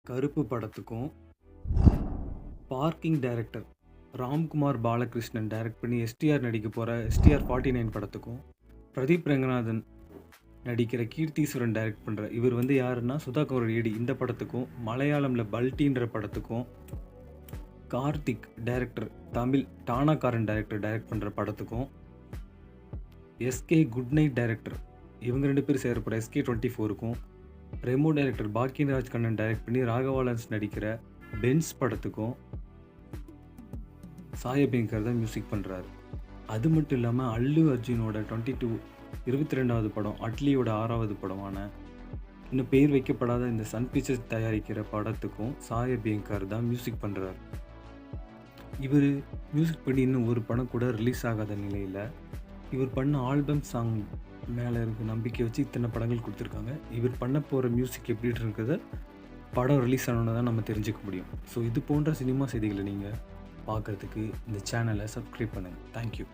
கருப்பு படத்துக்கும், parking director Ramkumar Balakrishnan direct பண்ணி எஸ்டிஆர் நடிக்க போற எஸ்டிஆர் 49 படத்துக்கும், பிரதீப் ரங்கநாதன் நடிக்கிற கீர்த்தீஸ்வரன் டைரக்ட் பண்ற இவர் வந்து யாருன்னா சுதாகர் ஏடி இந்த படத்துக்கும், மலையாளம்ல பல்டின்ற படத்துக்கும், கார்த்திக் டைரக்டர் தமிழ் டானாக்காரன் டைரக்ட் பண்ற படத்துக்கும், எஸ்கே குட் நைட் டைரக்டர் இவங்க 2 பேரும் சேரப்போற எஸ்கே 24க்கும், ரெமோ டைரக்டர் பாக்கியராஜ் கண்ணன் டைரக்ட் பண்ணி ராகவாலன்ஸ் நடிக்கிற பென்ஸ் படத்துக்கும் சாயபேங்கர் தான் மியூசிக் பண்ணுறாரு. அது மட்டும் இல்லாமல் அல்லு அர்ஜுனோட 22வது படம், அட்லியோட 6வது படமான இன்னும் பேர் வைக்கப்படாத இந்த சன் பிக்சர்ஸ் தயாரிக்கிற படத்துக்கும் சாயபேங்கர் தான் மியூசிக் பண்ணுறாரு. இவர் மியூசிக் பண்ணி இன்னும் ஒரு படம் கூட ரிலீஸ் ஆகாத நிலையில் இவர் பண்ண ஆல்பம் சாங் மேலே இருக்க நம்பிக்கை வச்சு இத்தனை படங்கள் கொடுத்துருக்காங்க. இவர் பண்ண போகிற மியூசிக் எப்படி இருக்கிறத படம் ரிலீஸ் ஆனோன்னு தான் நம்ம தெரிஞ்சுக்க முடியும். ஸோ இது போன்ற சினிமா செய்திகளை நீங்கள் பார்க்குறதுக்கு இந்த சேனலை சப்ஸ்கிரைப் பண்ணுங்கள். தேங்க்யூ.